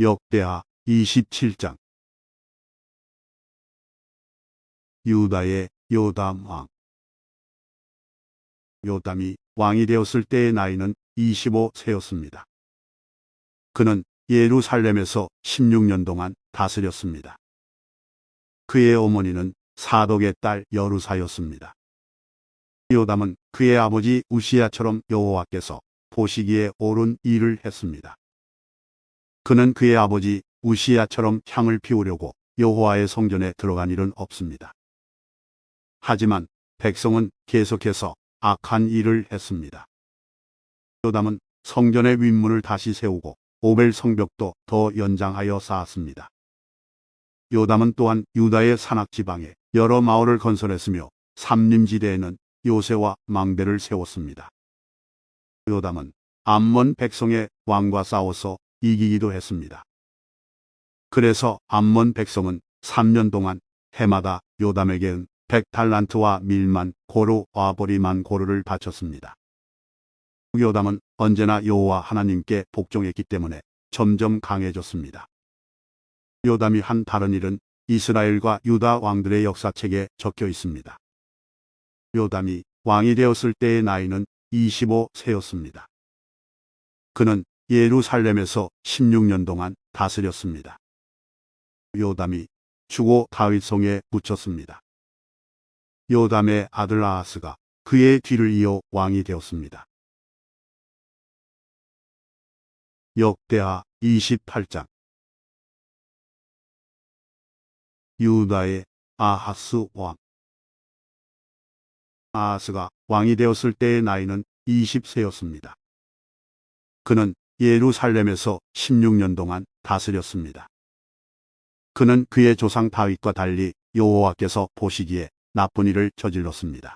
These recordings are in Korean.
역대하 27장. 유다의 요담 왕. 요담이 왕이 되었을 때의 나이는 25세였습니다. 그는 예루살렘에서 16년 동안 다스렸습니다. 그의 어머니는 사독의 딸 여루사였습니다. 요담은 그의 아버지 우시야처럼 여호와께서 보시기에 옳은 일을 했습니다. 그는 그의 아버지 우시야처럼 향을 피우려고 여호와의 성전에 들어간 일은 없습니다. 하지만 백성은 계속해서 악한 일을 했습니다. 요담은 성전의 윗문을 다시 세우고 오벨 성벽도 더 연장하여 쌓았습니다. 요담은 또한 유다의 산악 지방에 여러 마을을 건설했으며 삼림지대에는 요새와 망대를 세웠습니다. 요담은 암몬 백성의 왕과 싸워서 이기기도 했습니다. 그래서 암몬 백성은 3년 동안 해마다 요담에게 100달란트와 밀만 고루와 보리만 고루를 바쳤습니다. 요담은 언제나 여호와 하나님께 복종했기 때문에 점점 강해졌습니다. 요담이 한 다른 일은 이스라엘과 유다 왕들의 역사책에 적혀 있습니다. 요담이 왕이 되었을 때의 나이는 25세였습니다. 그는 예루살렘에서 16년 동안 다스렸습니다. 요담이 죽어 다윗성에 묻혔습니다. 요담의 아들 아하스가 그의 뒤를 이어 왕이 되었습니다. 역대하 28장. 유다의 아하스 왕. 아하스가 왕이 되었을 때의 나이는 20세였습니다. 그는 예루살렘에서 16년 동안 다스렸습니다. 그는 그의 조상 다윗과 달리 여호와께서 보시기에 나쁜 일을 저질렀습니다.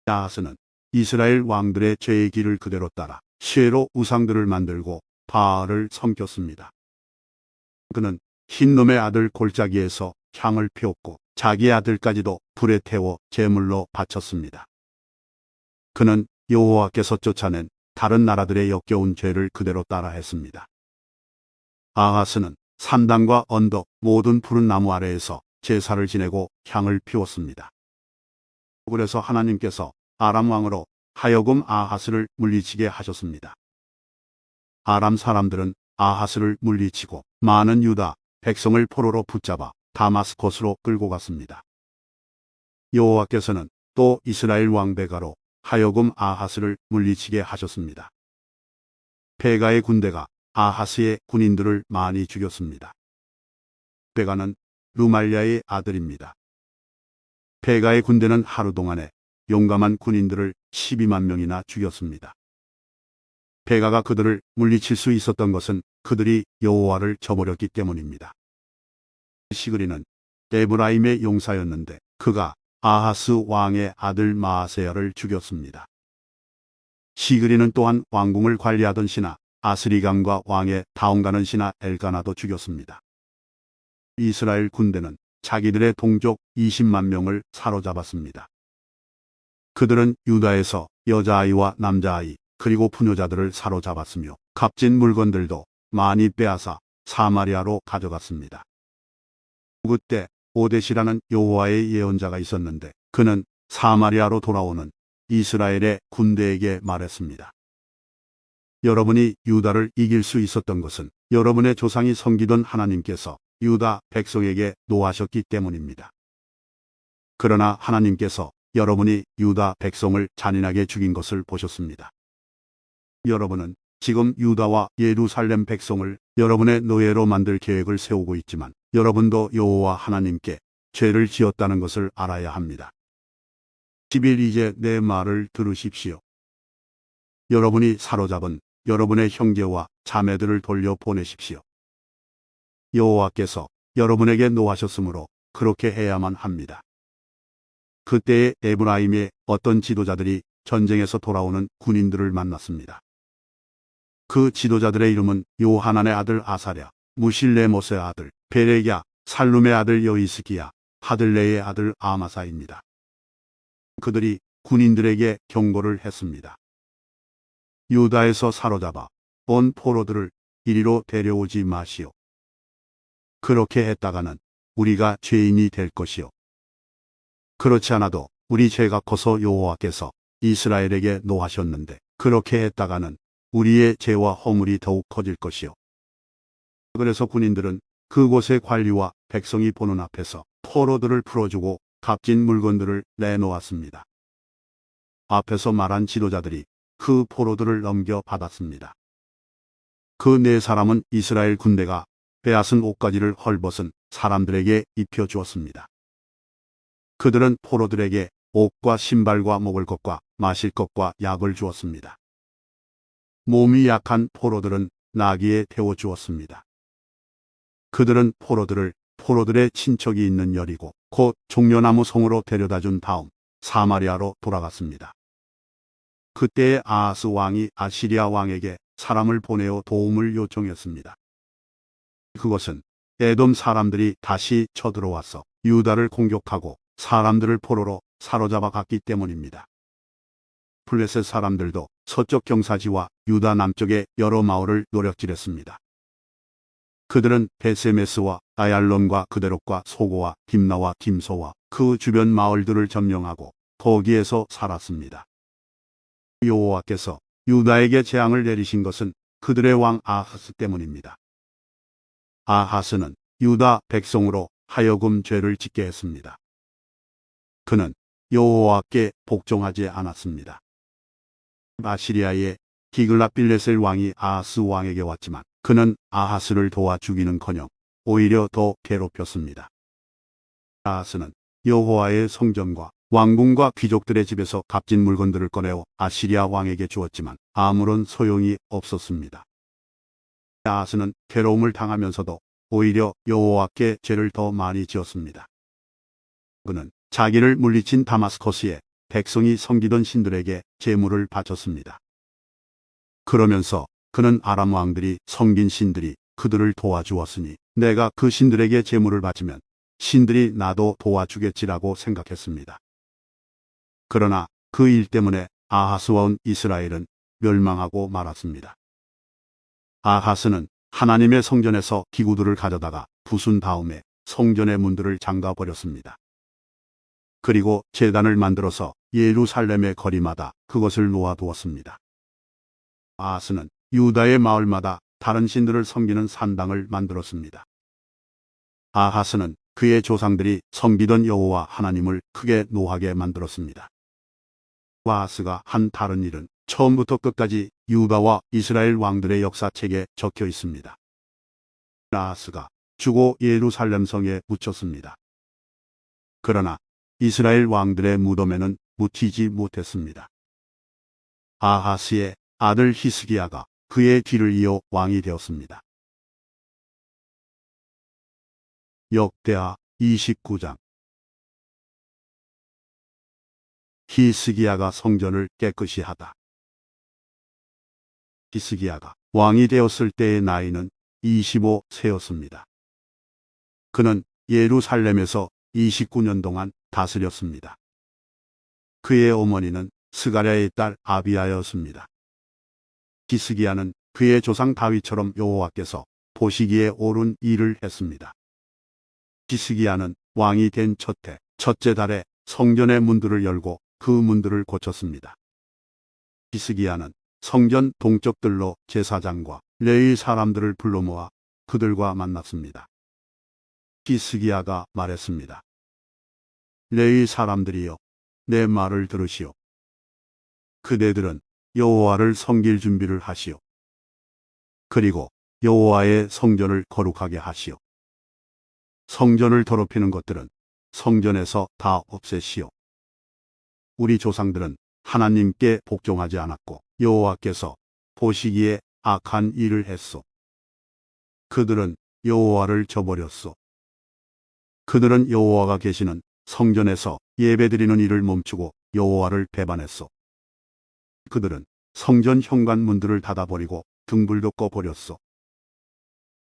아하스는 이스라엘 왕들의 죄의 길을 그대로 따라 쉐로 우상들을 만들고 바알을 섬겼습니다. 그는 흰놈의 아들 골짜기에서 향을 피웠고 자기 아들까지도 불에 태워 제물로 바쳤습니다. 그는 여호와께서 쫓아낸 다른 나라들의 역겨운 죄를 그대로 따라 했습니다. 아하스는 산당과 언덕 모든 푸른 나무 아래에서 제사를 지내고 향을 피웠습니다. 그래서 하나님께서 아람 왕으로 하여금 아하스를 물리치게 하셨습니다. 아람 사람들은 아하스를 물리치고 많은 유다 백성을 포로로 붙잡아 다마스코스로 끌고 갔습니다. 여호와께서는 또 이스라엘 왕 베가로 하여금 아하스를 물리치게 하셨습니다. 베가의 군대가 아하스의 군인들을 많이 죽였습니다. 베가는 루말랴의 아들입니다. 베가의 군대는 하루 동안에 용감한 군인들을 12만 명이나 죽였습니다. 베가가 그들을 물리칠 수 있었던 것은 그들이 여호와를 저버렸기 때문입니다. 시그리는 에브라임의 용사였는데 그가 아하스 왕의 아들 마아세야를 죽였습니다. 시그리는 또한 왕궁을 관리하던 신하 아스리감과 왕의 다움가는 신하 엘가나도 죽였습니다. 이스라엘 군대는 자기들의 동족 20만 명을 사로잡았습니다. 그들은 유다에서 여자아이와 남자아이 그리고 부녀자들을 사로잡았으며 값진 물건들도 많이 빼앗아 사마리아로 가져갔습니다. 그때 오뎃이라는 여호와의 예언자가 있었는데 그는 사마리아로 돌아오는 이스라엘의 군대에게 말했습니다. 여러분이 유다를 이길 수 있었던 것은 여러분의 조상이 섬기던 하나님께서 유다 백성에게 노하셨기 때문입니다. 그러나 하나님께서 여러분이 유다 백성을 잔인하게 죽인 것을 보셨습니다. 여러분은 지금 유다와 예루살렘 백성을 여러분의 노예로 만들 계획을 세우고 있지만 여러분도 여호와 하나님께 죄를 지었다는 것을 알아야 합니다. 10일 이제 내 말을 들으십시오. 여러분이 사로잡은 여러분의 형제와 자매들을 돌려보내십시오. 여호와께서 여러분에게 노하셨으므로 그렇게 해야만 합니다. 그때에 에브라임의 어떤 지도자들이 전쟁에서 돌아오는 군인들을 만났습니다. 그 지도자들의 이름은 요하난의 아들 아사랴, 무실레못의 아들 베레야, 살룸의 아들 여이스기야, 하들레의 아들 아마사입니다. 그들이 군인들에게 경고를 했습니다. 유다에서 사로잡아 온 포로들을 이리로 데려오지 마시오. 그렇게 했다가는 우리가 죄인이 될 것이요. 그렇지 않아도 우리 죄가 커서 여호와께서 이스라엘에게 노하셨는데 그렇게 했다가는 우리의 죄와 허물이 더욱 커질 것이요. 그래서 군인들은 그곳의 관리와 백성이 보는 앞에서 포로들을 풀어주고 값진 물건들을 내놓았습니다. 앞에서 말한 지도자들이 그 포로들을 넘겨받았습니다. 그 네 사람은 이스라엘 군대가 빼앗은 옷가지를 헐벗은 사람들에게 입혀주었습니다. 그들은 포로들에게 옷과 신발과 먹을 것과 마실 것과 약을 주었습니다. 몸이 약한 포로들은 나귀에 태워주었습니다. 그들은 포로들을 포로들의 친척이 있는 여리고 곧 종려나무 성으로 데려다준 다음 사마리아로 돌아갔습니다. 그때에 아하스 왕이 아시리아 왕에게 사람을 보내어 도움을 요청했습니다. 그것은 에돔 사람들이 다시 쳐들어와서 유다를 공격하고 사람들을 포로로 사로잡아 갔기 때문입니다. 블레셋 사람들도 서쪽 경사지와 유다 남쪽의 여러 마을을 노략질했습니다. 그들은 베세메스와 아얄론과 그데롯과 소고와 딥나와 김소와 그 주변 마을들을 점령하고 거기에서 살았습니다. 여호와께서 유다에게 재앙을 내리신 것은 그들의 왕 아하스 때문입니다. 아하스는 유다 백성으로 하여금 죄를 짓게 했습니다. 그는 여호와께 복종하지 않았습니다. 아시리아의 디글랏빌레셀 왕이 아하스 왕에게 왔지만 그는 아하스를 도와 죽이는커녕 오히려 더 괴롭혔습니다. 아하스는 여호와의 성전과 왕궁과 귀족들의 집에서 값진 물건들을 꺼내어 아시리아 왕에게 주었지만 아무런 소용이 없었습니다. 아하스는 괴로움을 당하면서도 오히려 여호와께 죄를 더 많이 지었습니다. 그는 자기를 물리친 다마스커스에 백성이 섬기던 신들에게 제물을 바쳤습니다. 그러면서 그는 아람 왕들이 섬긴 신들이 그들을 도와주었으니 내가 그 신들에게 제물을 바치면 신들이 나도 도와주겠지라고 생각했습니다. 그러나 그 일 때문에 아하스와 온 이스라엘은 멸망하고 말았습니다. 아하스는 하나님의 성전에서 기구들을 가져다가 부순 다음에 성전의 문들을 잠가버렸습니다. 그리고 제단을 만들어서 예루살렘의 거리마다 그것을 놓아두었습니다. 아하스는 유다의 마을마다 다른 신들을 섬기는 산당을 만들었습니다. 아하스는 그의 조상들이 섬기던 여호와 하나님을 크게 노하게 만들었습니다. 아하스가 한 다른 일은 처음부터 끝까지 유다와 이스라엘 왕들의 역사책에 적혀 있습니다. 아하스가 죽어 예루살렘 성에 묻혔습니다. 그러나 이스라엘 왕들의 무덤에는 묻히지 못했습니다. 아하스의 아들 히스기야가 그의 뒤를 이어 왕이 되었습니다. 역대하 29장. 히스기야가 성전을 깨끗이 하다. 히스기야가 왕이 되었을 때의 나이는 25세였습니다. 그는 예루살렘에서 29년 동안 다스렸습니다. 그의 어머니는 스가랴의 딸 아비야였습니다. 히스기야는 그의 조상 다윗처럼 여호와께서 보시기에 옳은 일을 했습니다. 히스기야는 왕이 된 첫째 달에 성전의 문들을 열고 그 문들을 고쳤습니다. 히스기야는 성전 동쪽들로 제사장과 레위 사람들을 불러 모아 그들과 만났습니다. 히스기야가 말했습니다. 레위 사람들이여, 내 말을 들으시오. 그대들은 여호와를 섬길 준비를 하시오. 그리고 여호와의 성전을 거룩하게 하시오. 성전을 더럽히는 것들은 성전에서 다 없애시오. 우리 조상들은 하나님께 복종하지 않았고 여호와께서 보시기에 악한 일을 했소. 그들은 여호와를 저버렸소. 그들은 여호와가 계시는 성전에서 예배드리는 일을 멈추고 여호와를 배반했소. 그들은 성전 현관문들을 닫아버리고 등불도 꺼버렸소.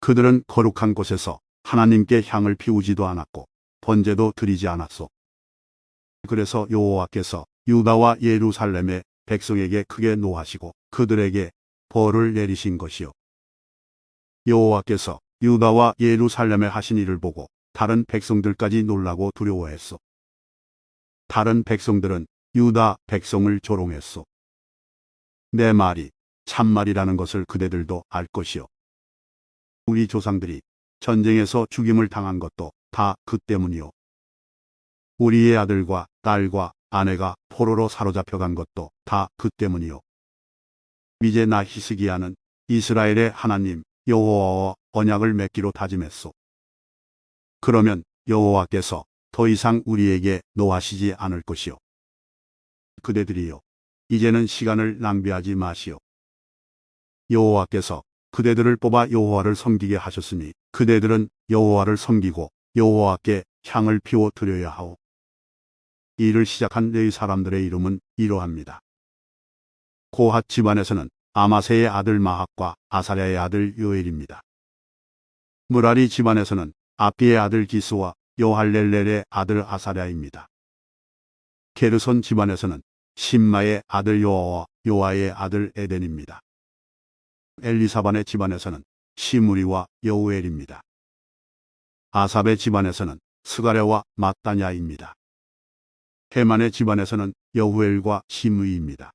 그들은 거룩한 곳에서 하나님께 향을 피우지도 않았고 번제도 드리지 않았소. 그래서 여호와께서 유다와 예루살렘의 백성에게 크게 노하시고 그들에게 벌을 내리신 것이요. 여호와께서 유다와 예루살렘에 하신 일을 보고 다른 백성들까지 놀라고 두려워했소. 다른 백성들은 유다 백성을 조롱했소. 내 말이 참말이라는 것을 그대들도 알 것이요. 우리 조상들이 전쟁에서 죽임을 당한 것도 다 그 때문이요. 우리의 아들과 딸과 아내가 포로로 사로잡혀간 것도 다 그 때문이요. 이제 나 히스기야는 이스라엘의 하나님 여호와와 언약을 맺기로 다짐했소. 그러면 여호와께서 더 이상 우리에게 노하시지 않을 것이요. 그대들이요, 이제는 시간을 낭비하지 마시오. 여호와께서 그대들을 뽑아 여호와를 섬기게 하셨으니 그대들은 여호와를 섬기고 여호와께 향을 피워 드려야 하오. 이 일을 시작한 레위 사람들의 이름은 이러합니다. 고핫 집안에서는 아마세의 아들 마학과 아사랴의 아들 요엘입니다. 무라리 집안에서는 아비의 아들 기스와 여할렐렐의 아들 아사랴입니다. 게르손 집안에서는 심마의 아들 요아와 요아의 아들 에덴입니다. 엘리사반의 집안에서는 시무리와 여우엘입니다. 아삽의 집안에서는 스가랴와 마따냐입니다. 헤만의 집안에서는 여후엘과 시므이입니다.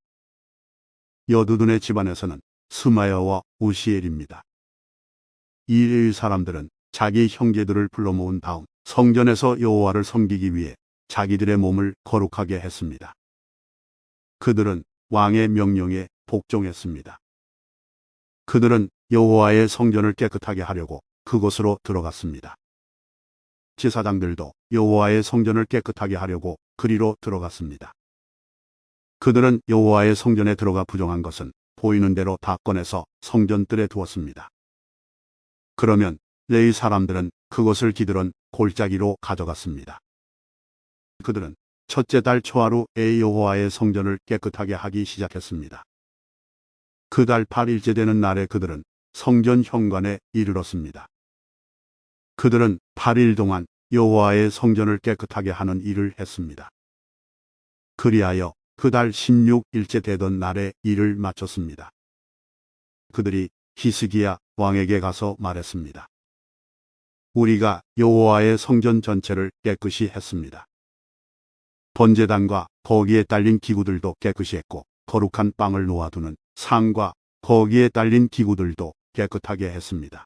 여두둔의 집안에서는 스마야와 우시엘입니다. 이 레위 사람들은 자기 형제들을 불러 모은 다음 성전에서 여호와를 섬기기 위해 자기들의 몸을 거룩하게 했습니다. 그들은 왕의 명령에 복종했습니다. 그들은 여호와의 성전을 깨끗하게 하려고 그곳으로 들어갔습니다. 제사장들도 여호와의 성전을 깨끗하게 하려고 그리로 들어갔습니다. 그들은 여호와의 성전에 들어가 부정한 것은 보이는 대로 다 꺼내서 성전뜰에 두었습니다. 그러면 레위 사람들은 그것을 기드론 골짜기로 가져갔습니다. 그들은 첫째 달 초하루에 여호와의 성전을 깨끗하게 하기 시작했습니다. 그 달 8일째 되는 날에 그들은 성전 현관에 이르렀습니다. 그들은 8일 동안 여호와의 성전을 깨끗하게 하는 일을 했습니다. 그리하여 그 달 16일째 되던 날에 일을 마쳤습니다. 그들이 히스기야 왕에게 가서 말했습니다. 우리가 여호와의 성전 전체를 깨끗이 했습니다. 번제단과 거기에 딸린 기구들도 깨끗이 했고 거룩한 빵을 놓아두는 상과 거기에 딸린 기구들도 깨끗하게 했습니다.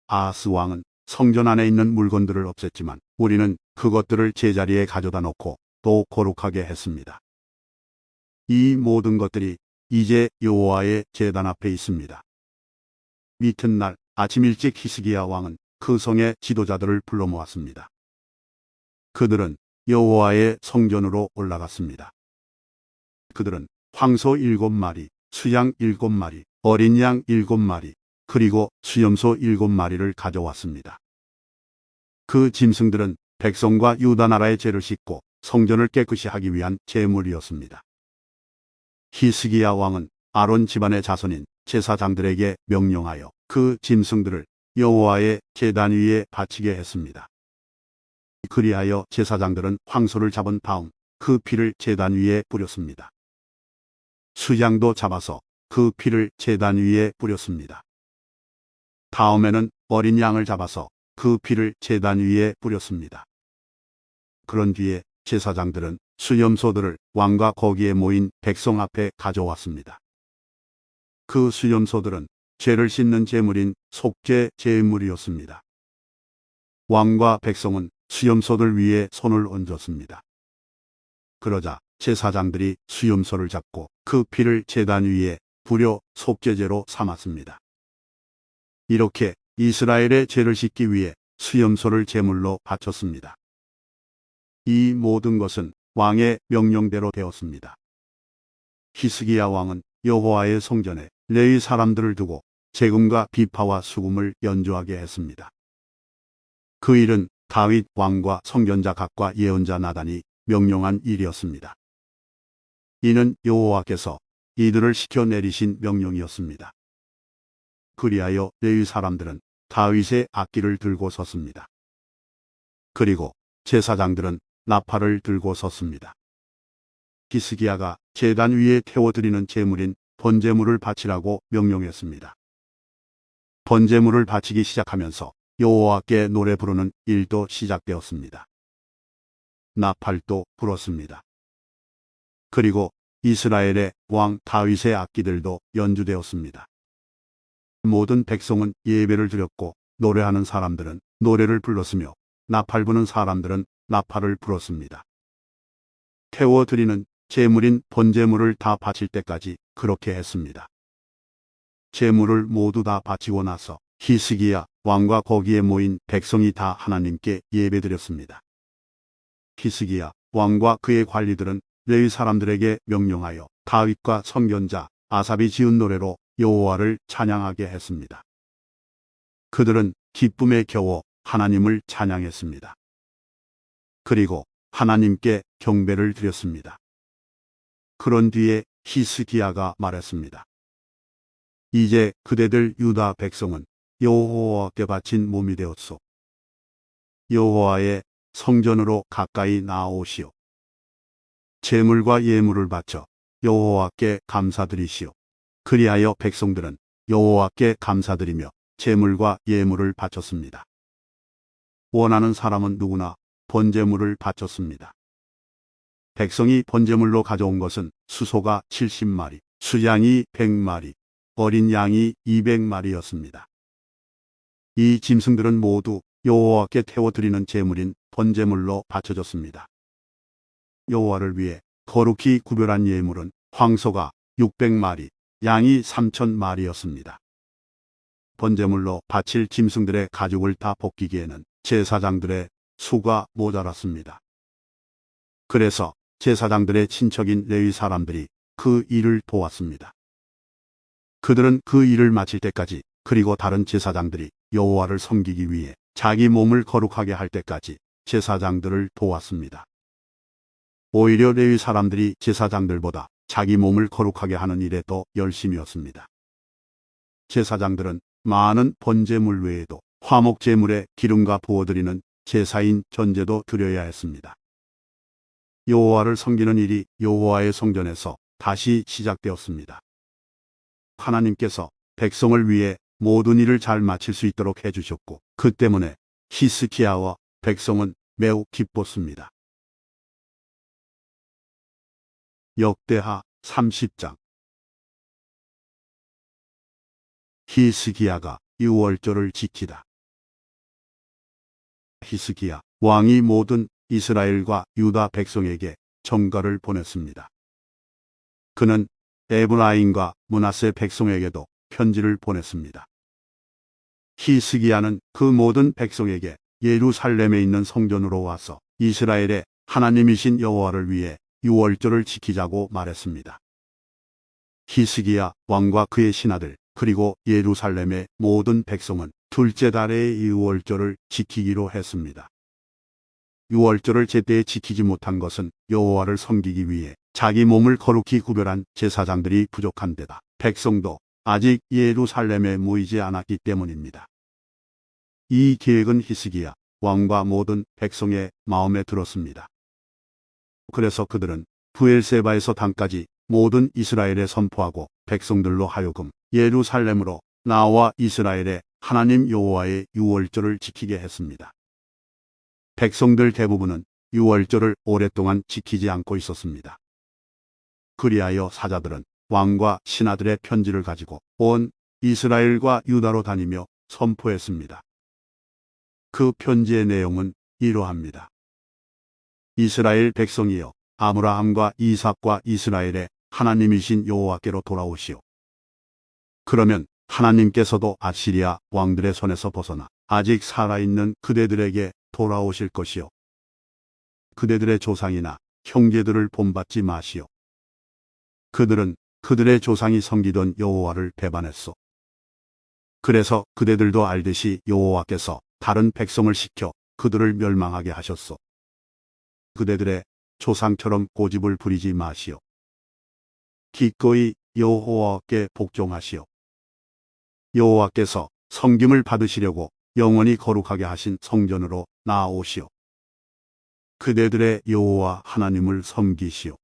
아하스 왕은 성전 안에 있는 물건들을 없앴지만 우리는 그것들을 제자리에 가져다 놓고 또 거룩하게 했습니다. 이 모든 것들이 이제 여호와의 제단 앞에 있습니다. 이튿날 아침 일찍 히스기야 왕은 그 성의 지도자들을 불러 모았습니다. 그들은 여호와의 성전으로 올라갔습니다. 그들은 황소 7마리, 수양 7마리, 어린 양 7마리, 그리고 수염소 7마리를 가져왔습니다. 그 짐승들은 백성과 유다 나라의 죄를 씻고 성전을 깨끗이 하기 위한 제물이었습니다. 히스기야 왕은 아론 집안의 자손인 제사장들에게 명령하여 그 짐승들을 여호와의 제단 위에 바치게 했습니다. 그리하여 제사장들은 황소를 잡은 다음 그 피를 제단 위에 뿌렸습니다. 수양도 잡아서 그 피를 제단 위에 뿌렸습니다. 다음에는 어린 양을 잡아서 그 피를 제단 위에 뿌렸습니다. 그런 뒤에 제사장들은 수염소들을 왕과 거기에 모인 백성 앞에 가져왔습니다. 그 수염소들은 죄를 씻는 제물인 속죄 제물이었습니다. 왕과 백성은 수염소들 위에 손을 얹었습니다. 그러자 제사장들이 수염소를 잡고 그 피를 제단 위에 뿌려 속죄제로 삼았습니다. 이렇게 이스라엘의 죄를 씻기 위해 수염소를 제물로 바쳤습니다. 이 모든 것은 왕의 명령대로 되었습니다. 히스기야 왕은 여호와의 성전에 레위 사람들을 두고 재금과 비파와 수금을 연주하게 했습니다. 그 일은 다윗 왕과 선견자 각과 예언자 나단이 명령한 일이었습니다. 이는 여호와께서 이들을 시켜 내리신 명령이었습니다. 그리하여 레위 사람들은 다윗의 악기를 들고 섰습니다. 그리고 제사장들은 나팔을 들고 섰습니다. 히스기야가 제단 위에 태워드리는 제물인 번제물을 바치라고 명령했습니다. 번제물을 바치기 시작하면서 여호와께 노래 부르는 일도 시작되었습니다. 나팔도 불었습니다. 그리고 이스라엘의 왕 다윗의 악기들도 연주되었습니다. 모든 백성은 예배를 드렸고 노래하는 사람들은 노래를 불렀으며 나팔 부는 사람들은 나팔을 불었습니다. 태워드리는 제물인 번제물을 다 바칠 때까지 그렇게 했습니다. 제물을 모두 다 바치고 나서 히스기야 왕과 거기에 모인 백성이 다 하나님께 예배드렸습니다. 히스기야 왕과 그의 관리들은 레위 사람들에게 명령하여 다윗과 선견자 아삽이 지은 노래로 여호와를 찬양하게 했습니다. 그들은 기쁨에 겨워 하나님을 찬양했습니다. 그리고 하나님께 경배를 드렸습니다. 그런 뒤에 히스기야가 말했습니다. 이제 그대들 유다 백성은 여호와께 바친 몸이 되었소. 여호와의 성전으로 가까이 나아오시오. 제물과 예물을 바쳐 여호와께 감사드리시오. 그리하여 백성들은 여호와께 감사드리며 제물과 예물을 바쳤습니다. 원하는 사람은 누구나 번제물을 바쳤습니다. 백성이 번제물로 가져온 것은 수소가 70마리, 수양이 100마리, 어린 양이 200마리였습니다. 이 짐승들은 모두 여호와께 태워드리는 제물인 번제물로 바쳐졌습니다. 여호와를 위해 거룩히 구별한 예물은 황소가 600마리, 양이 3000마리였습니다. 번제물로 바칠 짐승들의 가죽을 다 벗기기에는 제사장들의 수가 모자랐습니다. 그래서 제사장들의 친척인 레위 사람들이 그 일을 도왔습니다. 그들은 그 일을 마칠 때까지, 그리고 다른 제사장들이 여호와를 섬기기 위해 자기 몸을 거룩하게 할 때까지 제사장들을 도왔습니다. 오히려 레위 사람들이 제사장들보다 자기 몸을 거룩하게 하는 일에 더 열심이었습니다. 제사장들은 많은 번제물 외에도 화목제물에 기름과 부어드리는 제사인 전제도 드려야 했습니다. 여호와를 섬기는 일이 여호와의 성전에서 다시 시작되었습니다. 하나님께서 백성을 위해 모든 일을 잘 마칠 수 있도록 해주셨고, 그 때문에 히스기야와 백성은 매우 기뻤습니다. 역대하 30장. 히스기야가 유월절을 지키다. 히스기야 왕이 모든 이스라엘과 유다 백성에게 전가를 보냈습니다. 그는 에브라임과 므낫세 백성에게도 편지를 보냈습니다. 히스기야는 그 모든 백성에게 예루살렘에 있는 성전으로 와서 이스라엘의 하나님이신 여호와를 위해 유월절을 지키자고 말했습니다. 히스기야 왕과 그의 신하들 그리고 예루살렘의 모든 백성은 둘째 달의 유월절을 지키기로 했습니다. 유월절을 제때에 지키지 못한 것은 여호와를 섬기기 위해 자기 몸을 거룩히 구별한 제사장들이 부족한 데다 백성도 아직 예루살렘에 모이지 않았기 때문입니다. 이 계획은 히스기야 왕과 모든 백성의 마음에 들었습니다. 그래서 그들은 브엘세바에서 단까지 모든 이스라엘에 선포하고 백성들로 하여금 예루살렘으로 나와 이스라엘의 하나님 여호와의 유월절을 지키게 했습니다. 백성들 대부분은 유월절을 오랫동안 지키지 않고 있었습니다. 그리하여 사자들은 왕과 신하들의 편지를 가지고 온 이스라엘과 유다로 다니며 선포했습니다. 그 편지의 내용은 이러합니다. 이스라엘 백성이여, 아브라함과 이삭과 이스라엘의 하나님이신 여호와께로 돌아오시오. 그러면 하나님께서도 아시리아 왕들의 손에서 벗어나 아직 살아있는 그대들에게 돌아오실 것이요. 그대들의 조상이나 형제들을 본받지 마시오. 그들은 그들의 조상이 섬기던 여호와를 배반했소. 그래서 그대들도 알듯이 여호와께서 다른 백성을 시켜 그들을 멸망하게 하셨소. 그대들의 조상처럼 고집을 부리지 마시오. 기꺼이 여호와께 복종하시오. 여호와께서 섬김을 받으시려고 영원히 거룩하게 하신 성전으로 나아오시오. 그대들의 여호와 하나님을 섬기시오.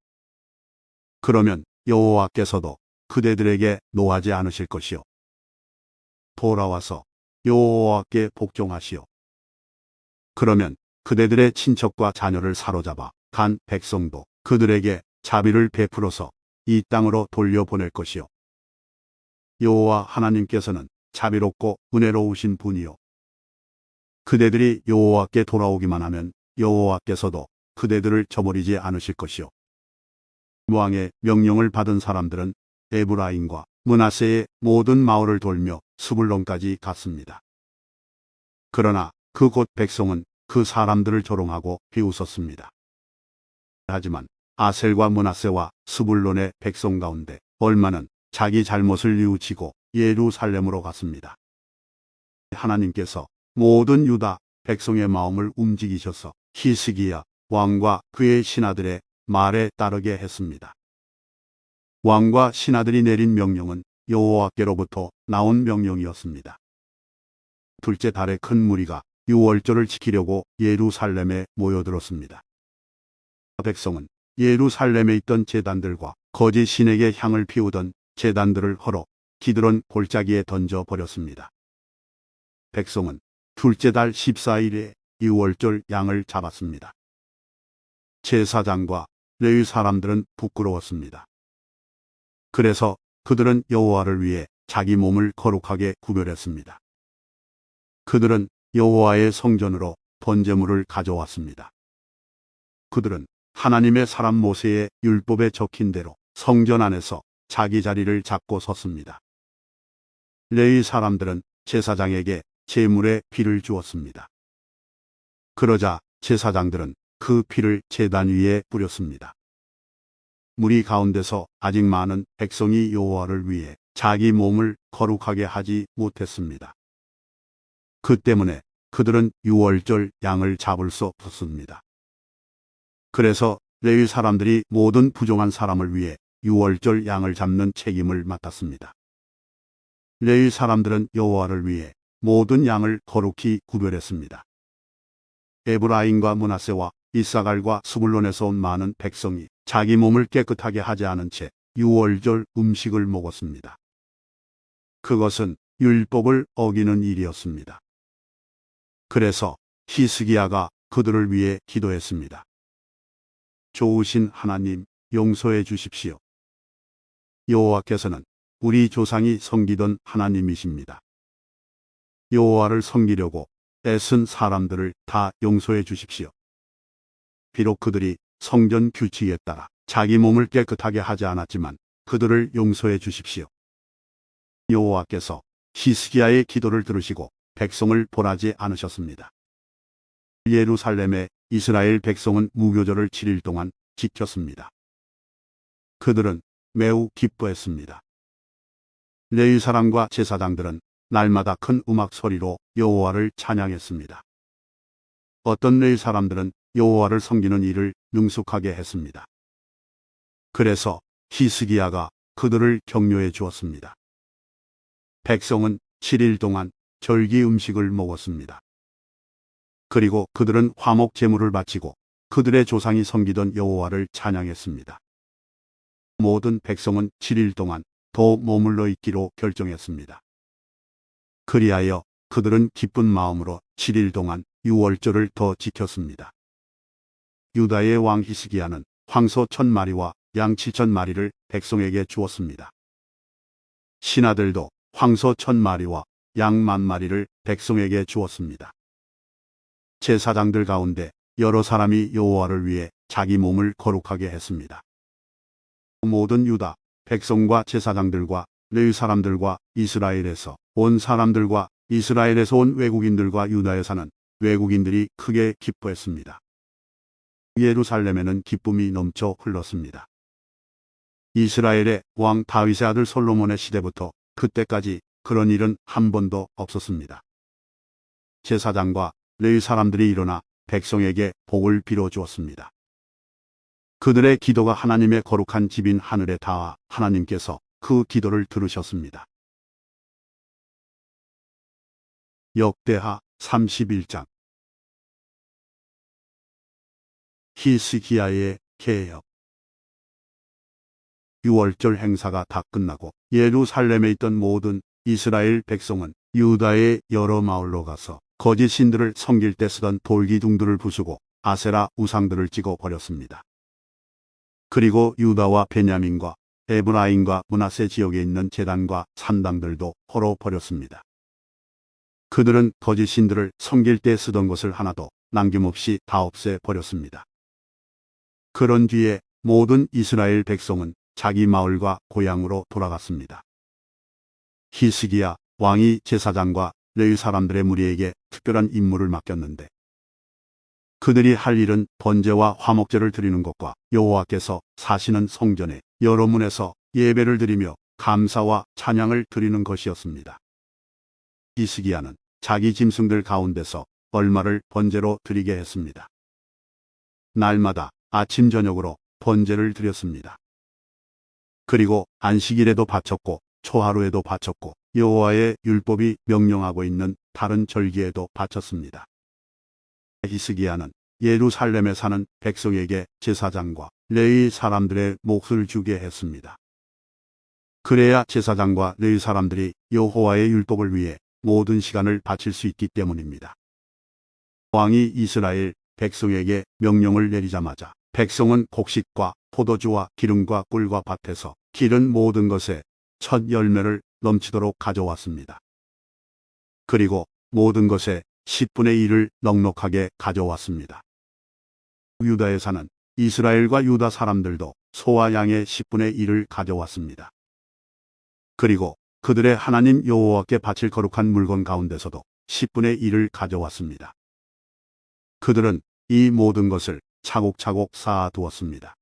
그러면 여호와께서도 그대들에게 노하지 않으실 것이요. 돌아와서 여호와께 복종하시오. 그러면 그대들의 친척과 자녀를 사로잡아 간 백성도 그들에게 자비를 베풀어서 이 땅으로 돌려보낼 것이요. 여호와 하나님께서는 자비롭고 은혜로우신 분이요. 그대들이 여호와께 돌아오기만 하면 여호와께서도 그대들을 저버리지 않으실 것이요. 왕의 명령을 받은 사람들은 에브라임과 므낫세의 모든 마을을 돌며 스불론까지 갔습니다. 그러나 그 곳 백성은 그 사람들을 조롱하고 비웃었습니다. 하지만 아셀과 므낫세와 스불론의 백성 가운데 얼마는 자기 잘못을 뉘우치고 예루살렘으로 갔습니다. 하나님께서 모든 유다 백성의 마음을 움직이셔서 히스기야 왕과 그의 신하들의 말에 따르게 했습니다. 왕과 신하들이 내린 명령은 여호와께로부터 나온 명령이었습니다. 둘째 달에 큰 무리가 유월절을 지키려고 예루살렘에 모여들었습니다. 백성은 예루살렘에 있던 제단들과 거짓 신에게 향을 피우던 제단들을 헐어 기드론 골짜기에 던져 버렸습니다. 백성은 둘째 달 14일에 유월절 양을 잡았습니다. 제사장과 레위 사람들은 부끄러웠습니다. 그래서 그들은 여호와를 위해 자기 몸을 거룩하게 구별했습니다. 그들은 여호와의 성전으로 번제물을 가져왔습니다. 그들은 하나님의 사람 모세의 율법에 적힌 대로 성전 안에서 자기 자리를 잡고 섰습니다. 레위 사람들은 제사장에게 제물의 피를 주었습니다. 그러자 제사장들은 그 피를 제단 위에 뿌렸습니다. 무리 가운데서 아직 많은 백성이 여호와를 위해 자기 몸을 거룩하게 하지 못했습니다. 그 때문에 그들은 유월절 양을 잡을 수 없었습니다. 그래서 레위 사람들이 모든 부정한 사람을 위해 유월절 양을 잡는 책임을 맡았습니다. 레위 사람들은 여호와를 위해 모든 양을 거룩히 구별했습니다. 에브라임과 므낫세와 이사갈과 스불론에서 온 많은 백성이 자기 몸을 깨끗하게 하지 않은 채 유월절 음식을 먹었습니다. 그것은 율법을 어기는 일이었습니다. 그래서 히스기야가 그들을 위해 기도했습니다. 좋으신 하나님, 용서해 주십시오. 여호와께서는 우리 조상이 섬기던 하나님이십니다. 여호와를 섬기려고 애쓴 사람들을 다 용서해 주십시오. 비록 그들이 성전 규칙에 따라 자기 몸을 깨끗하게 하지 않았지만 그들을 용서해 주십시오. 여호와께서 히스기야의 기도를 들으시고 백성을 벌하지 않으셨습니다. 예루살렘의 이스라엘 백성은 무교절을 7일 동안 지켰습니다. 그들은 매우 기뻐했습니다. 레위 사람과 제사장들은 날마다 큰 음악 소리로 여호와를 찬양했습니다. 어떤 레위 사람들은 여호와를 섬기는 일을 능숙하게 했습니다. 그래서 히스기야가 그들을 격려해 주었습니다. 백성은 7일 동안 절기 음식을 먹었습니다. 그리고 그들은 화목 제물을 바치고 그들의 조상이 섬기던 여호와를 찬양했습니다. 모든 백성은 7일 동안 더 머물러 있기로 결정했습니다. 그리하여 그들은 기쁜 마음으로 7일 동안 유월절을 더 지켰습니다. 유다의 왕 히스기야는 황소 1000마리와 양 7000마리를 백성에게 주었습니다. 신하들도 황소 1000마리와 양 10,000마리를 백성에게 주었습니다. 제사장들 가운데 여러 사람이 여호와를 위해 자기 몸을 거룩하게 했습니다. 모든 유다 백성과 제사장들과 레위 사람들과 이스라엘에서 온 사람들과 이스라엘에서 온 외국인들과 유다에 사는 외국인들이 크게 기뻐했습니다. 예루살렘에는 기쁨이 넘쳐 흘렀습니다. 이스라엘의 왕 다윗의 아들 솔로몬의 시대부터 그때까지 그런 일은 한 번도 없었습니다. 제사장과 레위 사람들이 일어나 백성에게 복을 빌어 주었습니다. 그들의 기도가 하나님의 거룩한 집인 하늘에 닿아 하나님께서 그 기도를 들으셨습니다. 역대하 31장 히스기야의 개혁. 유월절 행사가 다 끝나고 예루살렘에 있던 모든 이스라엘 백성은 유다의 여러 마을로 가서 거짓 신들을 섬길 때 쓰던 돌기둥들을 부수고 아세라 우상들을 찍어 버렸습니다. 그리고 유다와 베냐민과 에브라임과 므낫세 지역에 있는 제단과 산당들도 헐어 버렸습니다. 그들은 거짓 신들을 섬길 때 쓰던 것을 하나도 남김없이 다 없애 버렸습니다. 그런 뒤에 모든 이스라엘 백성은 자기 마을과 고향으로 돌아갔습니다. 히스기야 왕이 제사장과 레위 사람들의 무리에게 특별한 임무를 맡겼는데 그들이 할 일은 번제와 화목제를 드리는 것과 여호와께서 사시는 성전의 여러 문에서 예배를 드리며 감사와 찬양을 드리는 것이었습니다. 히스기야는 자기 짐승들 가운데서 얼마를 번제로 드리게 했습니다. 날마다 아침 저녁으로 번제를 드렸습니다. 그리고 안식일에도 바쳤고 초하루에도 바쳤고 여호와의 율법이 명령하고 있는 다른 절기에도 바쳤습니다. 히스기야는 예루살렘에 사는 백성에게 제사장과 레위 사람들의 몫을 주게 했습니다. 그래야 제사장과 레위 사람들이 여호와의 율법을 위해 모든 시간을 바칠 수 있기 때문입니다. 왕이 이스라엘 백성에게 명령을 내리자마자 백성은 곡식과 포도주와 기름과 꿀과 밭에서 기른 모든 것에 첫 열매를 넘치도록 가져왔습니다. 그리고 모든 것에 10분의 1을 넉넉하게 가져왔습니다. 유다에 사는 이스라엘과 유다 사람들도 소와 양의 10분의 1을 가져왔습니다. 그리고 그들의 하나님 여호와께 바칠 거룩한 물건 가운데서도 10분의 1을 가져왔습니다. 그들은 이 모든 것을 차곡차곡 쌓아두었습니다.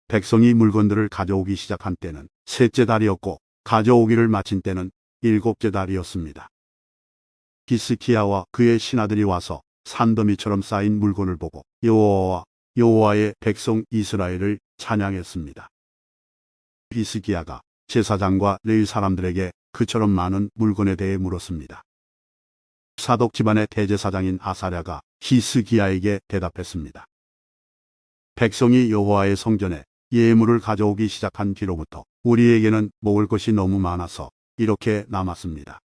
백성이 물건들을 가져오기 시작한 때는 셋째 달이었고 가져오기를 마친 때는 일곱째 달이었습니다. 히스기야와 그의 신하들이 와서 산더미처럼 쌓인 물건을 보고 여호와와 여호와의 백성 이스라엘을 찬양했습니다. 히스기야가 제사장과 레위 사람들에게 그처럼 많은 물건에 대해 물었습니다. 사독 집안의 대제사장인 아사랴가 히스기야에게 대답했습니다. 백성이 여호와의 성전에 예물을 가져오기 시작한 뒤로부터 우리에게는 먹을 것이 너무 많아서 이렇게 남았습니다.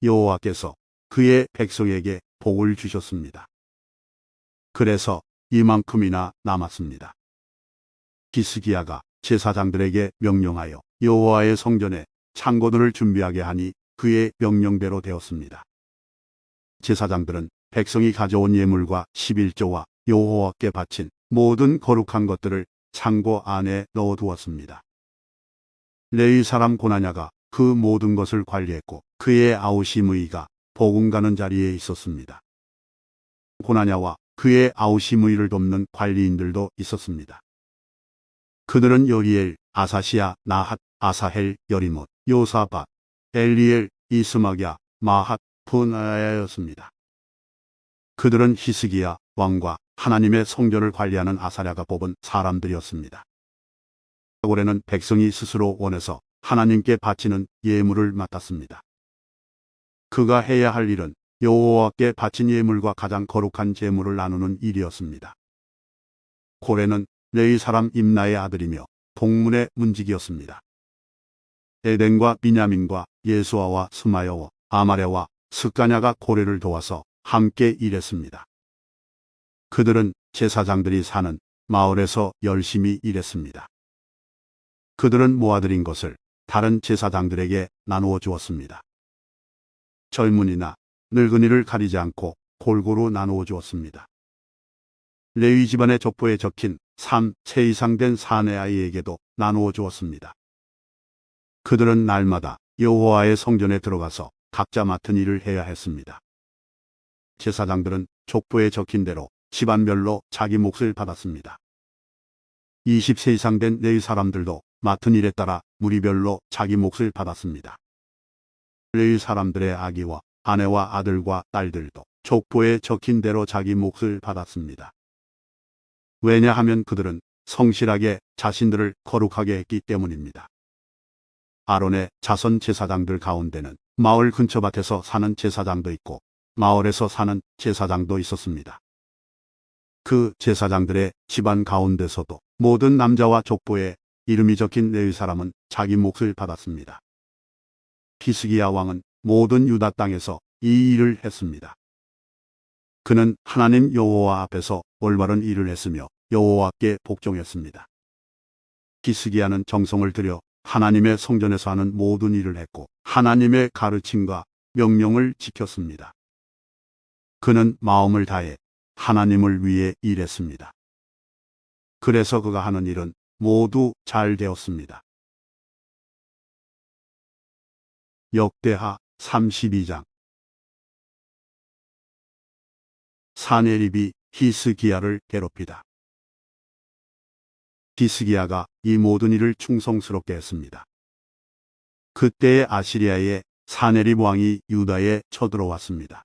여호와께서 그의 백성에게 복을 주셨습니다. 그래서 이만큼이나 남았습니다. 히스기야가 제사장들에게 명령하여 여호와의 성전에 창고들을 준비하게 하니 그의 명령대로 되었습니다. 제사장들은 백성이 가져온 예물과 11조와 여호와께 바친 모든 거룩한 것들을 창고 안에 넣어두었습니다. 레위 사람 고나냐가 그 모든 것을 관리했고 그의 아우 시므이가 복음 가는 자리에 있었습니다. 고나냐와 그의 아우 시므이를 돕는 관리인들도 있었습니다. 그들은 여리엘, 아사시야, 나핫, 아사헬, 여리못, 요사밧, 엘리엘, 이스마기야, 마핫, 분하야였습니다. 그들은 히스기야 왕과 하나님의 성전을 관리하는 아사랴가 뽑은 사람들이었습니다. 올해는 백성이 스스로 원해서 하나님께 바치는 예물을 맡았습니다. 그가 해야 할 일은 여호와께 바친 예물과 가장 거룩한 제물을 나누는 일이었습니다. 고레는 레위 사람 임나의 아들이며 동문의 문지기였습니다. 에덴과 비냐민과 예수아와 스마여와 아마레와 스가냐가 고레를 도와서 함께 일했습니다. 그들은 제사장들이 사는 마을에서 열심히 일했습니다. 그들은 모아들인 것을 다른 제사장들에게 나누어 주었습니다. 젊은이나 늙은이를 가리지 않고 골고루 나누어 주었습니다. 레위 집안의 족보에 적힌 3세 이상 된 사내 아이에게도 나누어 주었습니다. 그들은 날마다 여호와의 성전에 들어가서 각자 맡은 일을 해야 했습니다. 제사장들은 족보에 적힌 대로 집안별로 자기 몫을 받았습니다. 20세 이상 된 레위 사람들도 맡은 일에 따라 무리별로 자기 몫을 받았습니다. 레위 사람들의 아기와 아내와 아들과 딸들도 족보에 적힌 대로 자기 몫을 받았습니다. 왜냐하면 그들은 성실하게 자신들을 거룩하게 했기 때문입니다. 아론의 자손 제사장들 가운데는 마을 근처 밭에서 사는 제사장도 있고 마을에서 사는 제사장도 있었습니다. 그 제사장들의 집안 가운데서도 모든 남자와 족보에 이름이 적힌 레위 사람은 자기 몫을 받았습니다. 히스기야 왕은 모든 유다 땅에서 이 일을 했습니다. 그는 하나님 여호와 앞에서 올바른 일을 했으며 여호와께 복종했습니다. 히스기야는 정성을 들여 하나님의 성전에서 하는 모든 일을 했고 하나님의 가르침과 명령을 지켰습니다. 그는 마음을 다해 하나님을 위해 일했습니다. 그래서 그가 하는 일은 모두 잘 되었습니다. 역대하 32장. 사네립이 히스기야를 괴롭히다. 히스기야가 이 모든 일을 충성스럽게 했습니다. 그때의 아시리아의 사네립 왕이 유다에 쳐들어왔습니다.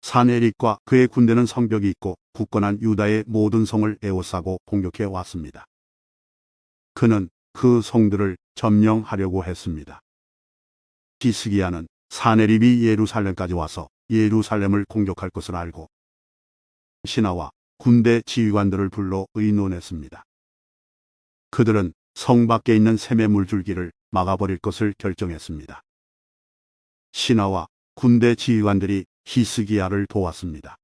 사네립과 그의 군대는 성벽이 있고 굳건한 유다의 모든 성을 에워싸고 공격해 왔습니다. 그는 그 성들을 점령하려고 했습니다. 히스기야는 사네립이 예루살렘까지 와서 예루살렘을 공격할 것을 알고 신하와 군대 지휘관들을 불러 의논했습니다. 그들은 성 밖에 있는 샘의 물줄기를 막아버릴 것을 결정했습니다. 신하와 군대 지휘관들이 히스기야를 도왔습니다.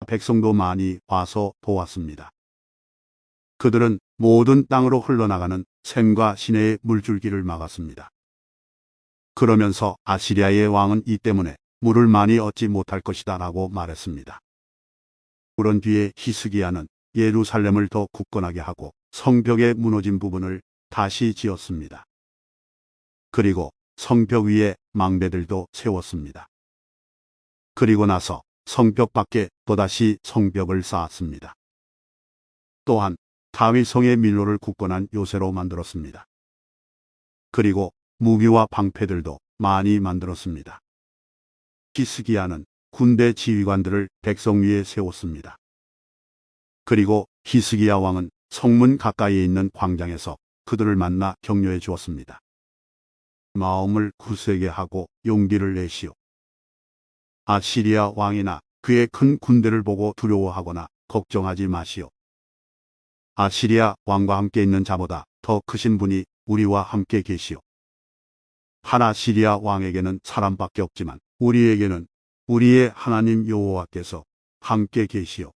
백성도 많이 와서 도왔습니다. 그들은 모든 땅으로 흘러나가는 샘과 시내의 물줄기를 막았습니다. 그러면서 아시리아의 왕은 이 때문에 물을 많이 얻지 못할 것이다 라고 말했습니다. 그런 뒤에 히스기야는 예루살렘을 더 굳건하게 하고 성벽의 무너진 부분을 다시 지었습니다. 그리고 성벽 위에 망대들도 세웠습니다. 그리고 나서 성벽 밖에 또다시 성벽을 쌓았습니다. 또한 다윗성의 밀로를 굳건한 요새로 만들었습니다. 그리고 무기와 방패들도 많이 만들었습니다. 히스기야는 군대 지휘관들을 백성 위에 세웠습니다. 그리고 히스기야 왕은 성문 가까이에 있는 광장에서 그들을 만나 격려해 주었습니다. 마음을 굳세게 하고 용기를 내시오. 아시리아 왕이나 그의 큰 군대를 보고 두려워하거나 걱정하지 마시오. 아시리아 왕과 함께 있는 자보다 더 크신 분이 우리와 함께 계시오. 한 아시리아 왕에게는 사람밖에 없지만 우리에게는 우리의 하나님 여호와께서 함께 계시오.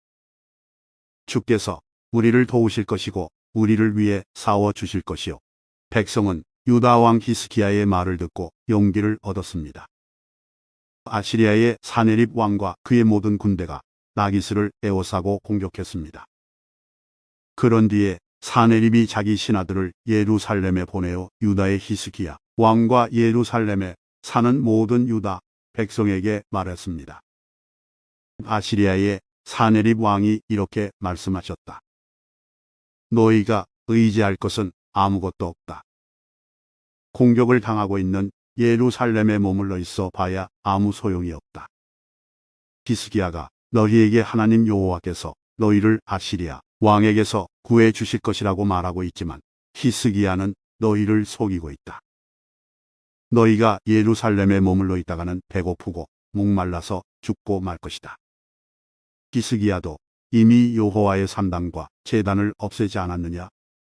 주께서 우리를 도우실 것이고 우리를 위해 싸워 주실 것이오. 백성은 유다 왕 히스기야의 말을 듣고 용기를 얻었습니다. 아시리아의 사네립 왕과 그의 모든 군대가 라기스를 에워싸고 공격했습니다. 그런 뒤에 사네립이 자기 신하들을 예루살렘에 보내어 유다의 히스기야 왕과 예루살렘에 사는 모든 유다 백성에게 말했습니다. 아시리아의 사네립 왕이 이렇게 말씀하셨다. 너희가 의지할 것은 아무것도 없다. 공격을 당하고 있는 예루살렘에 머물러 있어 봐야 아무 소용이 없다. 히스기야가 너희에게 하나님 여호와께서 너희를 아시리아 왕에게서 구해 주실 것이라고 말하고 있지만 히스기야는 너희를 속이고 있다. 너희가 예루살렘에 머물러 있다가는 배고프고 목말라서 죽고 말 것이다. 히스기야도 이미 여호와의 산당과 제단을 없애지 않았느냐?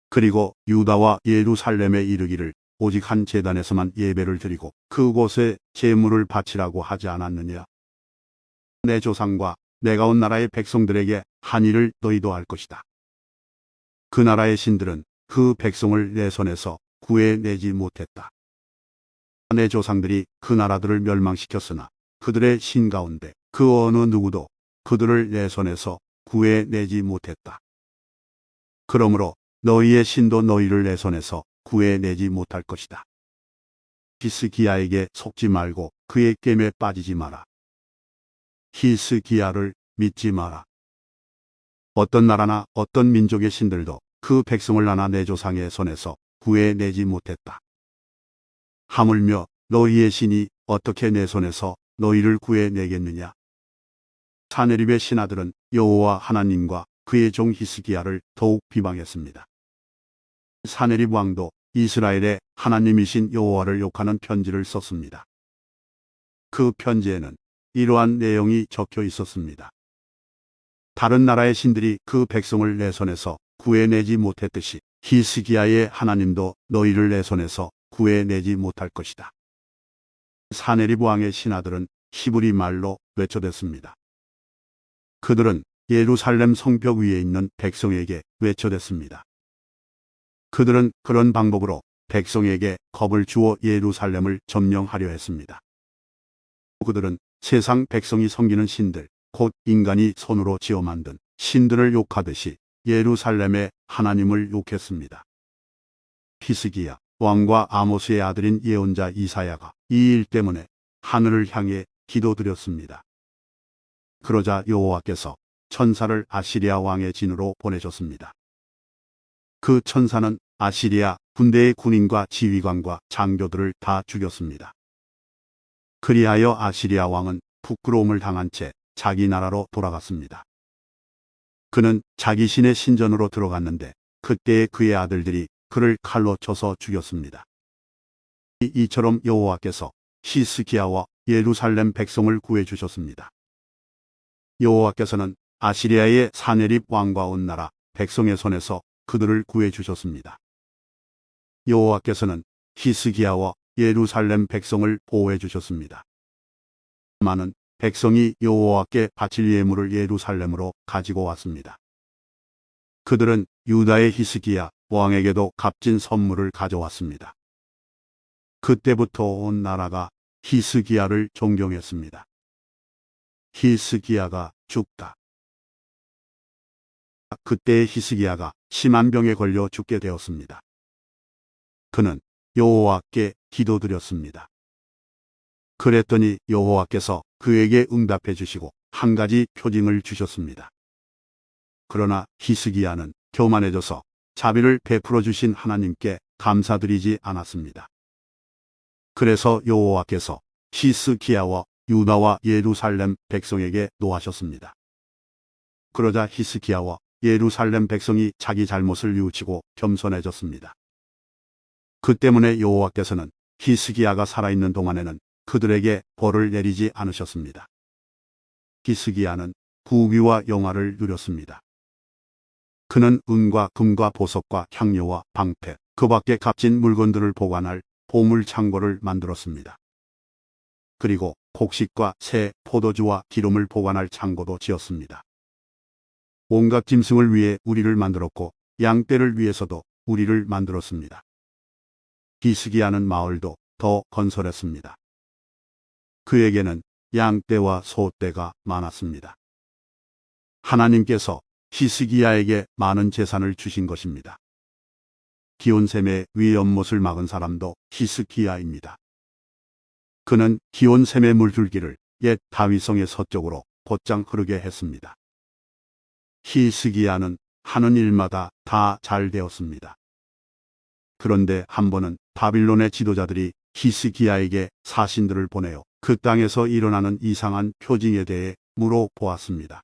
그리고 유다와 예루살렘에 이르기를 오직 한 제단에서만 예배를 드리고 그곳에 제물을 바치라고 하지 않았느냐? 내 조상과 내가 온 나라의 백성들에게 한 일을 너희도 알 것이다. 그 나라의 신들은 그 백성을 내 손에서 구해내지 못했다. 내 조상들이 그 나라들을 멸망시켰으나 그들의 신 가운데 그 어느 누구도 그들을 내 손에서 구해내지 못했다. 그러므로 너희의 신도 너희를 내 손에서 구해내지 못할 것이다. 히스기야에게 속지 말고 그의 깸에 빠지지 마라. 히스기야를 믿지 마라. 어떤 나라나 어떤 민족의 신들도 그 백성을 하나 내 조상의 손에서 구해내지 못했다. 하물며 너희의 신이 어떻게 내 손에서 너희를 구해내겠느냐? 사네립의 신하들은 여호와 하나님과 그의 종 히스기야를 더욱 비방했습니다. 사네립 왕도 이스라엘의 하나님이신 여호와를 욕하는 편지를 썼습니다. 그 편지에는 이러한 내용이 적혀 있었습니다. 다른 나라의 신들이 그 백성을 내 손에서 구해내지 못했듯이 히스기야의 하나님도 너희를 내 손에서 구해내지 못할 것이다. 사네립 왕의 신하들은 히브리 말로 외쳐댔습니다. 그들은 예루살렘 성벽 위에 있는 백성에게 외쳐댔습니다. 그들은 그런 방법으로 백성에게 겁을 주어 예루살렘을 점령하려 했습니다. 그들은 세상 백성이 섬기는 신들, 곧 인간이 손으로 지어 만든 신들을 욕하듯이 예루살렘의 하나님을 욕했습니다. 히스기야 왕과 아모스의 아들인 예언자 이사야가 이 일 때문에 하늘을 향해 기도드렸습니다. 그러자 여호와께서 천사를 아시리아 왕의 진으로 보내셨습니다. 그 천사는 아시리아 군대의 군인과 지휘관과 장교들을 다 죽였습니다. 그리하여 아시리아 왕은 부끄러움을 당한 채 자기 나라로 돌아갔습니다. 그는 자기 신의 신전으로 들어갔는데 그때에 그의 아들들이 그를 칼로 쳐서 죽였습니다. 이처럼 여호와께서 히스기야와 예루살렘 백성을 구해주셨습니다. 여호와께서는 아시리아의 사네립 왕과 온 나라 백성의 손에서 그들을 구해주셨습니다. 여호와께서는 히스기야와 예루살렘 백성을 보호해 주셨습니다. 많은 백성이 여호와께 바칠 예물을 예루살렘으로 가지고 왔습니다. 그들은 유다의 히스기야 왕에게도 값진 선물을 가져왔습니다. 그때부터 온 나라가 히스기야를 존경했습니다. 히스기야가 죽다. 그때의 히스기야가 심한 병에 걸려 죽게 되었습니다. 그는 여호와께 기도드렸습니다. 그랬더니 여호와께서 그에게 응답해 주시고 한 가지 표징을 주셨습니다. 그러나 히스기야는 교만해져서 자비를 베풀어 주신 하나님께 감사드리지 않았습니다. 그래서 여호와께서 히스기야와 유다와 예루살렘 백성에게 노하셨습니다. 그러자 히스기야와 예루살렘 백성이 자기 잘못을 뉘우치고 겸손해졌습니다. 그 때문에 여호와께서는 히스기야가 살아있는 동안에는 그들에게 벌을 내리지 않으셨습니다. 히스기야는 부귀와 영화를 누렸습니다. 그는 은과 금과 보석과 향료와 방패, 그 밖에 값진 물건들을 보관할 보물 창고를 만들었습니다. 그리고 곡식과 새, 포도주와 기름을 보관할 창고도 지었습니다. 온갖 짐승을 위해 우리를 만들었고 양떼를 위해서도 우리를 만들었습니다. 히스기야는 마을도 더 건설했습니다. 그에게는 양떼와 소떼가 많았습니다. 하나님께서 히스기야에게 많은 재산을 주신 것입니다. 기온샘의 위연못을 막은 사람도 히스기야입니다. 그는 기온샘의 물줄기를 옛 다윗성의 서쪽으로 곧장 흐르게 했습니다. 히스기야는 하는 일마다 다 잘 되었습니다. 그런데 한 번은 바빌론의 지도자들이 히스기야에게 사신들을 보내어 그 땅에서 일어나는 이상한 표징에 대해 물어보았습니다.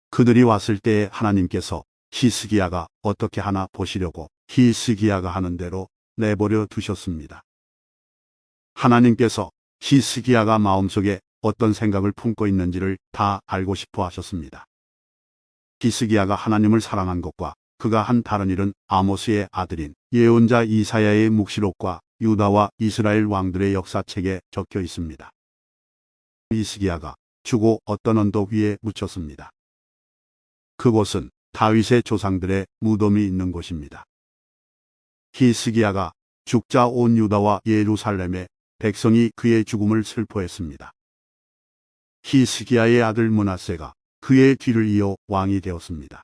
그들이 왔을 때에 하나님께서 히스기야가 어떻게 하나 보시려고 히스기야가 하는 대로 내버려 두셨습니다. 하나님께서 히스기야가 마음속에 어떤 생각을 품고 있는지를 다 알고 싶어 하셨습니다. 히스기야가 하나님을 사랑한 것과 그가 한 다른 일은 아모스의 아들인 예언자 이사야의 묵시록과 유다와 이스라엘 왕들의 역사책에 적혀 있습니다. 히스기야가 죽어 어떤 언덕 위에 묻혔습니다. 그곳은 다윗의 조상들의 무덤이 있는 곳입니다. 히스기야가 죽자 온 유다와 예루살렘의 백성이 그의 죽음을 슬퍼했습니다. 히스기야의 아들 므낫세가 그의 뒤를 이어 왕이 되었습니다.